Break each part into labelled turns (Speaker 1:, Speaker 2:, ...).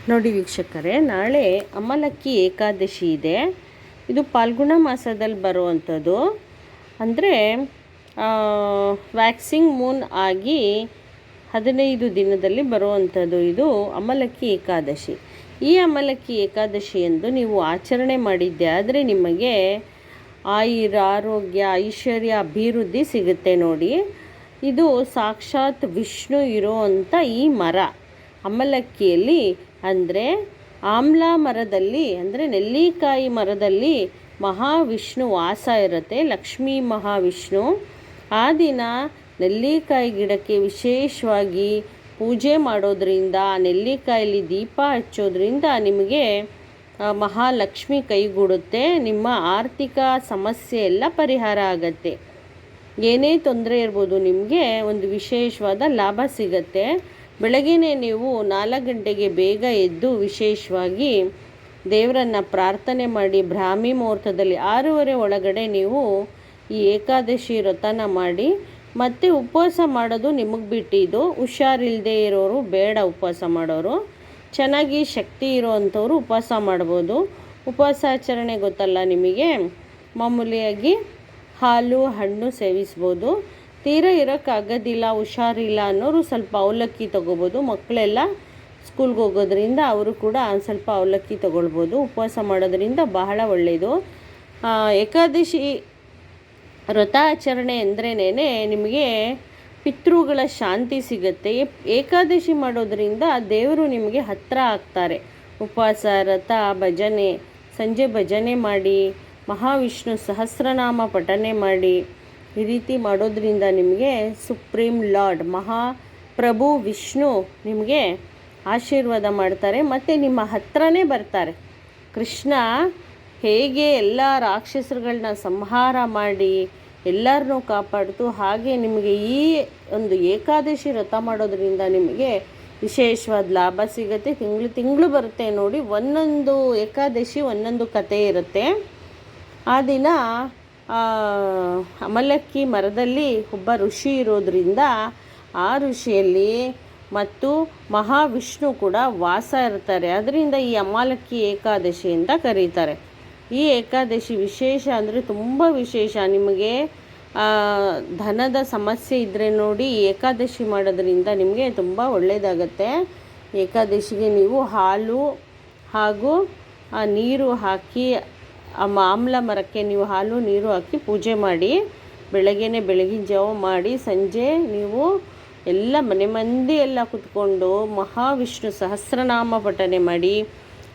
Speaker 1: ನೋಡಿ ವೀಕ್ಷಕರೇ, ನಾಳೆ ಅಮಲಕ್ಕಿ ಏಕಾದಶಿ ಇದೆ. ಇದು ಫಾಲ್ಗುಣ ಮಾಸದಲ್ಲಿ ಬರುವಂಥದ್ದು. ಅಂದರೆ ವ್ಯಾಕ್ಸಿಂಗ್ ಮೂನ್ ಆಗಿ 15 ದಿನದಲ್ಲಿ ಬರುವಂಥದ್ದು ಇದು ಅಮಲಕ್ಕಿ ಏಕಾದಶಿ. ಈ ಅಮಲಕ್ಕಿ ಏಕಾದಶಿಯಂದು ನೀವು ಆಚರಣೆ ಮಾಡಿದ್ದೆ ಆದರೆ ನಿಮಗೆ ಆರೋಗ್ಯ, ಐಶ್ವರ್ಯ, ಅಭಿವೃದ್ಧಿ ಸಿಗುತ್ತೆ. ನೋಡಿ, ಇದು ಸಾಕ್ಷಾತ್ ವಿಷ್ಣು ಇರೋವಂಥ ಈ ಮರ ಅಮಲಕ್ಕಿಯಲ್ಲಿ, ಅಂದರೆ ಆಮ್ಲ ಮರದಲ್ಲಿ, ಅಂದರೆ ನೆಲ್ಲಿಕಾಯಿ ಮರದಲ್ಲಿ ಮಹಾವಿಷ್ಣು ವಾಸ ಇರುತ್ತೆ, ಲಕ್ಷ್ಮೀ ಮಹಾವಿಷ್ಣು. ಆ ದಿನ ನೆಲ್ಲಿಕಾಯಿ ಗಿಡಕ್ಕೆ ವಿಶೇಷವಾಗಿ ಪೂಜೆ ಮಾಡೋದ್ರಿಂದ, ನೆಲ್ಲಿಕಾಯಲ್ಲಿ ದೀಪ ಹಚ್ಚೋದ್ರಿಂದ ನಿಮಗೆ ಮಹಾಲಕ್ಷ್ಮಿ ಕೈಗೂಡುತ್ತೆ. ನಿಮ್ಮ ಆರ್ಥಿಕ ಸಮಸ್ಯೆ ಎಲ್ಲ ಪರಿಹಾರ ಆಗತ್ತೆ. ಏನೇ ತೊಂದರೆ ಇರ್ಬೋದು, ನಿಮಗೆ ಒಂದು ವಿಶೇಷವಾದ ಲಾಭ ಸಿಗತ್ತೆ. ಬೆಳಗ್ಗೆನೇ ನೀವು 4 ಗಂಟೆಗೆ ಬೇಗ ಎದ್ದು ವಿಶೇಷವಾಗಿ ದೇವರನ್ನು ಪ್ರಾರ್ಥನೆ ಮಾಡಿ, ಬ್ರಾಹ್ಮಿ ಮುಹೂರ್ತದಲ್ಲಿ 6:30 ಒಳಗಡೆ ನೀವು ಈ ಏಕಾದಶಿ ವ್ರತನ ಮಾಡಿ. ಮತ್ತು ಉಪವಾಸ ಮಾಡೋದು ನಿಮಗೆ ಬಿಟ್ಟಿದ್ದು. ಹುಷಾರಿಲ್ಲದೆ ಇರೋರು ಬೇಡ, ಉಪವಾಸ ಮಾಡೋರು. ಚೆನ್ನಾಗಿ ಶಕ್ತಿ ಇರೋವಂಥವ್ರು ಉಪವಾಸ ಮಾಡ್ಬೋದು. ಉಪವಾಸಾಚರಣೆ ಗೊತ್ತಲ್ಲ ನಿಮಗೆ. ಮಾಮೂಲಿಯಾಗಿ ಹಾಲು ಹಣ್ಣು ಸೇವಿಸ್ಬೋದು. ತೀರಾ ಇರೋಕ್ಕಾಗೋದಿಲ್ಲ, ಹುಷಾರಿಲ್ಲ ಅನ್ನೋರು ಸ್ವಲ್ಪ ಅವಲಕ್ಕಿ ತೊಗೋಬೋದು. ಮಕ್ಕಳೆಲ್ಲ ಸ್ಕೂಲ್ಗೆ ಹೋಗೋದ್ರಿಂದ ಅವರು ಕೂಡ ಸ್ವಲ್ಪ ಅವಲಕ್ಕಿ ತೊಗೊಳ್ಬೋದು. ಉಪವಾಸ ಮಾಡೋದ್ರಿಂದ ಬಹಳ ಒಳ್ಳೆಯದು. ಏಕಾದಶಿ ವ್ರತಾಚರಣೆ ಅಂದ್ರೇ ನಿಮಗೆ ಪಿತೃಗಳ ಶಾಂತಿ ಸಿಗುತ್ತೆ. ಏಕಾದಶಿ ಮಾಡೋದ್ರಿಂದ ದೇವರು ನಿಮಗೆ ಹತ್ತಿರ ಆಗ್ತಾರೆ. ಉಪವಾಸ, ವ್ರತ, ಭಜನೆ, ಸಂಜೆ ಭಜನೆ ಮಾಡಿ, ಮಹಾವಿಷ್ಣು ಸಹಸ್ರನಾಮ ಪಠನೆ ಮಾಡಿ, ಈ ರೀತಿ ಮಾಡೋದ್ರಿಂದ ನಿಮಗೆ ಸುಪ್ರೀಂ ಲಾರ್ಡ್ ಮಹಾಪ್ರಭು ವಿಷ್ಣು ನಿಮಗೆ ಆಶೀರ್ವಾದ ಮಾಡ್ತಾರೆ ಮತ್ತು ನಿಮ್ಮ ಹತ್ರನೇ ಬರ್ತಾರೆ. ಕೃಷ್ಣ ಹೇಗೆ ಎಲ್ಲ ರಾಕ್ಷಸರುಗಳನ್ನ ಸಂಹಾರ ಮಾಡಿ ಎಲ್ಲರನ್ನೂ ಕಾಪಾಡ್ತು, ಹಾಗೆ ನಿಮಗೆ ಈ ಒಂದು ಏಕಾದಶಿ ವ್ರತ ಮಾಡೋದ್ರಿಂದ ನಿಮಗೆ ವಿಶೇಷವಾದ ಲಾಭ ಸಿಗುತ್ತೆ. ತಿಂಗಳು ಬರುತ್ತೆ ನೋಡಿ. ಒಂದೊಂದು ಏಕಾದಶಿ ಒಂದೊಂದು ಕಥೆ ಇರುತ್ತೆ. ಆ ದಿನ ಅಮಲಕ್ಕಿ ಮರದಲ್ಲಿ ಒಬ್ಬ ಋಷಿ ಇರೋದ್ರಿಂದ ಆ ಋಷಿಯಲ್ಲಿ ಮತ್ತು ಮಹಾವಿಷ್ಣು ಕೂಡ ವಾಸ ಇರ್ತಾರೆ. ಅದರಿಂದ ಈ ಅಮಲಕ್ಕಿ ಏಕಾದಶಿ ಅಂತ ಕರೀತಾರೆ. ಈ ಏಕಾದಶಿ ವಿಶೇಷ ಅಂದರೆ ತುಂಬ ವಿಶೇಷ. ನಿಮಗೆ ಧನದ ಸಮಸ್ಯೆ ಇದ್ದರೆ ನೋಡಿ, ಏಕಾದಶಿ ಮಾಡೋದ್ರಿಂದ ನಿಮಗೆ ತುಂಬ ಒಳ್ಳೆಯದಾಗತ್ತೆ. ಏಕಾದಶಿಗೆ ನೀವು ಹಾಲು ಹಾಗೂ ನೀರು ಹಾಕಿ, ಆಮ್ಲ ಮರಕ್ಕೆ ನೀವು ಹಾಲು ನೀರು ಹಾಕಿ ಪೂಜೆ ಮಾಡಿ. ಬೆಳಗಿನ ಜಾವ ಮಾಡಿ, ಸಂಜೆ ನೀವು ಎಲ್ಲ ಮನೆ ಮಂದಿ ಎಲ್ಲ ಕುತ್ಕೊಂಡು ಮಹಾವಿಷ್ಣು ಸಹಸ್ರನಾಮ ಪಠನೆ ಮಾಡಿ.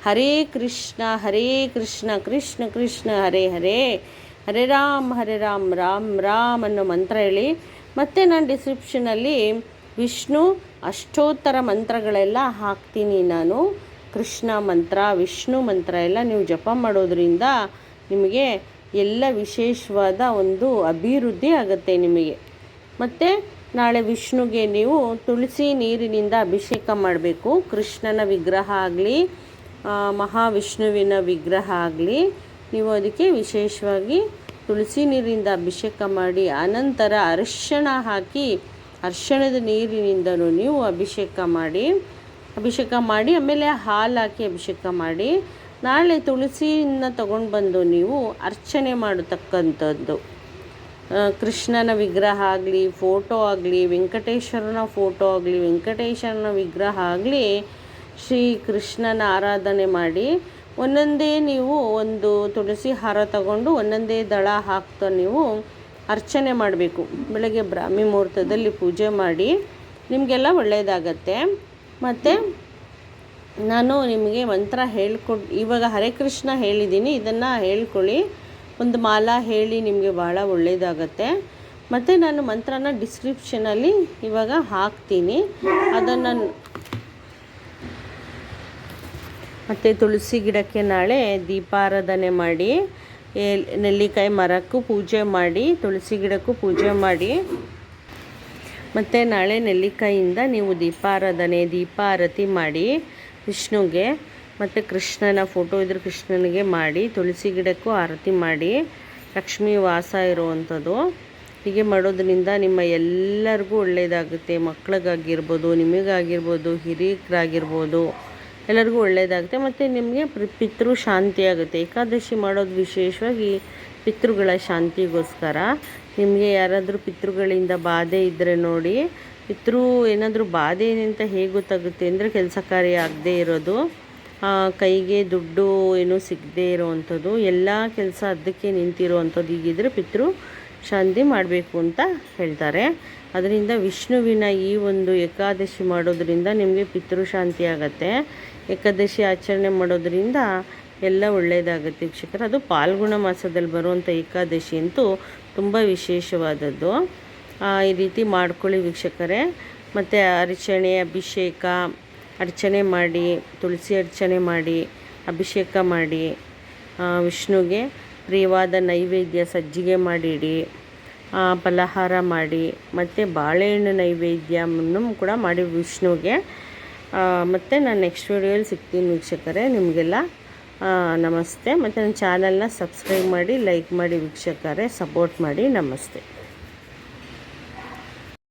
Speaker 1: ಹರೇ ಕೃಷ್ಣ ಕೃಷ್ಣ ಕೃಷ್ಣ ಹರೇ ಹರೇ, ಹರೇ ರಾಮ್ ರಾಮ್ ರಾಮ್ ಅನ್ನೋ ಮಂತ್ರ ಹೇಳಿ. ಮತ್ತು ನಾನು ಡಿಸ್ಕ್ರಿಪ್ಷನಲ್ಲಿ ವಿಷ್ಣು ಅಷ್ಟೋತ್ತರ ಮಂತ್ರಗಳೆಲ್ಲ ಹಾಕ್ತೀನಿ. ನಾನು ಕೃಷ್ಣ ಮಂತ್ರ, ವಿಷ್ಣು ಮಂತ್ರ ಎಲ್ಲ ನೀವು ಜಪ ಮಾಡೋದ್ರಿಂದ ನಿಮಗೆ ಎಲ್ಲ ವಿಶೇಷವಾದ ಒಂದು ಅಭಿವೃದ್ಧಿ ಆಗುತ್ತೆ ನಿಮಗೆ. ಮತ್ತು ನಾಳೆ ವಿಷ್ಣುಗೆ ನೀವು ತುಳಸಿ ನೀರಿನಿಂದ ಅಭಿಷೇಕ ಮಾಡಬೇಕು. ಕೃಷ್ಣನ ವಿಗ್ರಹ ಆಗಲಿ, ಮಹಾವಿಷ್ಣುವಿನ ವಿಗ್ರಹ ಆಗಲಿ, ನೀವು ಅದಕ್ಕೆ ವಿಶೇಷವಾಗಿ ತುಳಸಿ ನೀರಿನಿಂದ ಅಭಿಷೇಕ ಮಾಡಿ. ಆನಂತರ ಅರಿಶಿಣ ಹಾಕಿ, ಅರಿಶಿಣದ ನೀರಿನಿಂದಲೂ ನೀವು ಅಭಿಷೇಕ ಮಾಡಿ ಆಮೇಲೆ ಹಾಲು ಹಾಕಿ ಅಭಿಷೇಕ ಮಾಡಿ. ನಾಳೆ ತುಳಸಿಯನ್ನು ತಗೊಂಡು ಬಂದು ನೀವು ಅರ್ಚನೆ ಮಾಡತಕ್ಕಂಥದ್ದು. ಕೃಷ್ಣನ ವಿಗ್ರಹ ಆಗಲಿ, ಫೋಟೋ ಆಗಲಿ, ವೆಂಕಟೇಶ್ವರನ ಫೋಟೋ ಆಗಲಿ, ವೆಂಕಟೇಶ್ವರನ ವಿಗ್ರಹ ಆಗಲಿ, ಶ್ರೀ ಕೃಷ್ಣನ ಆರಾಧನೆ ಮಾಡಿ. ಒಂದೊಂದೇ ನೀವು ಒಂದು ತುಳಸಿ ಹಾರ ತಗೊಂಡು ಒಂದೊಂದೇ ದಳ ಹಾಕ್ತಾ ನೀವು ಅರ್ಚನೆ ಮಾಡಬೇಕು. ಬೆಳಗ್ಗೆ ಬ್ರಾಹ್ಮಿ ಮುಹೂರ್ತದಲ್ಲಿ ಪೂಜೆ ಮಾಡಿ, ನಿಮಗೆಲ್ಲ ಒಳ್ಳೆಯದಾಗತ್ತೆ. ಮತ್ತು ನಾನು ನಿಮಗೆ ಮಂತ್ರ ಇವಾಗ ಹರೇ ಕೃಷ್ಣ ಹೇಳಿದ್ದೀನಿ, ಇದನ್ನು ಹೇಳ್ಕೊಳ್ಳಿ. ಒಂದು ಮಾಲಾ ಹೇಳಿ, ನಿಮಗೆ ಭಾಳ ಒಳ್ಳೆಯದಾಗತ್ತೆ. ಮತ್ತು ನಾನು ಮಂತ್ರನ ಡಿಸ್ಕ್ರಿಪ್ಷನಲ್ಲಿ ಇವಾಗ ಹಾಕ್ತೀನಿ, ಅದನ್ನು. ಮತ್ತು ತುಳಸಿ ಗಿಡಕ್ಕೆ ನಾಳೆ ದೀಪಾರಾಧನೆ ಮಾಡಿ, ನೆಲ್ಲಿಕಾಯಿ ಮರಕ್ಕೂ ಪೂಜೆ ಮಾಡಿ, ತುಳಸಿ ಗಿಡಕ್ಕೂ ಪೂಜೆ ಮಾಡಿ. ಮತ್ತು ನಾಳೆ ನೆಲ್ಲಿಕಾಯಿಯಿಂದ ನೀವು ದೀಪ ಆರತಿ ಮಾಡಿ ವಿಷ್ಣುಗೆ. ಮತ್ತು ಕೃಷ್ಣನ ಫೋಟೋ ಇದ್ರೆ ಕೃಷ್ಣನಿಗೆ ಮಾಡಿ, ತುಳಸಿ ಗಿಡಕ್ಕೂ ಆರತಿ ಮಾಡಿ. ಲಕ್ಷ್ಮೀ ವಾಸ ಇರುವಂಥದ್ದು. ಹೀಗೆ ಮಾಡೋದ್ರಿಂದ ನಿಮ್ಮ ಎಲ್ಲರಿಗೂ ಒಳ್ಳೆಯದಾಗುತ್ತೆ. ಮಕ್ಕಳಿಗಾಗಿರ್ಬೋದು, ನಿಮಗಾಗಿರ್ಬೋದು, ಹಿರಿಯರಾಗಿರ್ಬೋದು, ಎಲ್ಲರಿಗೂ ಒಳ್ಳೆಯದಾಗುತ್ತೆ ಮತ್ತು ನಿಮಗೆ ಪಿತೃ ಶಾಂತಿ ಆಗುತ್ತೆ. ಏಕಾದಶಿ ಮಾಡೋದು ವಿಶೇಷವಾಗಿ ಪಿತೃಗಳ ಶಾಂತಿಗೋಸ್ಕರ. ನಿಮಗೆ ಯಾರಾದರೂ ಪಿತೃಗಳಿಂದ ಬಾಧೆ ಇದ್ದರೆ ನೋಡಿ, ಏನಾದರೂ ಬಾಧೆ ಅಂತ ಹೇಗೆ ಗೊತ್ತಾಗುತ್ತೆ ಅಂದರೆ ಕೆಲಸ ಕಾರ್ಯ ಆಗದೇ ಇರೋದು, ಕೈಗೆ ದುಡ್ಡು ಏನೂ ಸಿಗದೇ ಇರೋವಂಥದ್ದು, ಎಲ್ಲ ಕೆಲಸ ಅದಕ್ಕೆ ನಿಂತಿರೋವಂಥದ್ದು ಹೀಗಿದ್ರೆ ಪಿತೃ ಶಾಂತಿ ಮಾಡಬೇಕು ಅಂತ ಹೇಳ್ತಾರೆ. ಅದರಿಂದ ವಿಷ್ಣುವಿನ ಈ ಒಂದು ಏಕಾದಶಿ ಮಾಡೋದ್ರಿಂದ ನಿಮಗೆ ಪಿತೃಶಾಂತಿ ಆಗುತ್ತೆ. ಏಕಾದಶಿ ಆಚರಣೆ ಮಾಡೋದ್ರಿಂದ ಎಲ್ಲ ಒಳ್ಳೆಯದಾಗುತ್ತೆ ವೀಕ್ಷಕರೇ. ಅದು ಫಾಲ್ಗುಣ ಮಾಸದಲ್ಲಿ ಬರುವಂಥ ಏಕಾದಶಿ ಅಂತೂ ತುಂಬ ವಿಶೇಷವಾದದ್ದು. ಈ ರೀತಿ ಮಾಡ್ಕೊಳ್ಳಿ ವೀಕ್ಷಕರೇ. ಮತ್ತು ಅರ್ಚನೆ ಮಾಡಿ, ತುಳಸಿ ಅರ್ಚನೆ ಮಾಡಿ, ಅಭಿಷೇಕ ಮಾಡಿ, ವಿಷ್ಣುಗೆ ಪ್ರಿಯವಾದ ನೈವೇದ್ಯ ಸಜ್ಜಿಗೆ ಮಾಡಿಡಿ, ಫಲಹಾರ ಮಾಡಿ, ಮತ್ತು ಬಾಳೆಹಣ್ಣು ನೈವೇದ್ಯವನ್ನು ಕೂಡ ಮಾಡಿ ವಿಷ್ಣುಗೆ. ಮತ್ತು ನಾನು ನೆಕ್ಸ್ಟ್ ವಿಡಿಯೋಲಿ ಸಿಗ್ತೀನಿ ವೀಕ್ಷಕರೇ. ನಿಮಗೆಲ್ಲ ನಮಸ್ತೆ. ಮತ್ತು ನನ್ನ ಚಾನಲ್ನ ಸಬ್ಸ್ಕ್ರೈಬ್ ಮಾಡಿ, ಲೈಕ್ ಮಾಡಿ ವೀಕ್ಷಕರೇ, ಸಪೋರ್ಟ್ ಮಾಡಿ. ನಮಸ್ತೆ.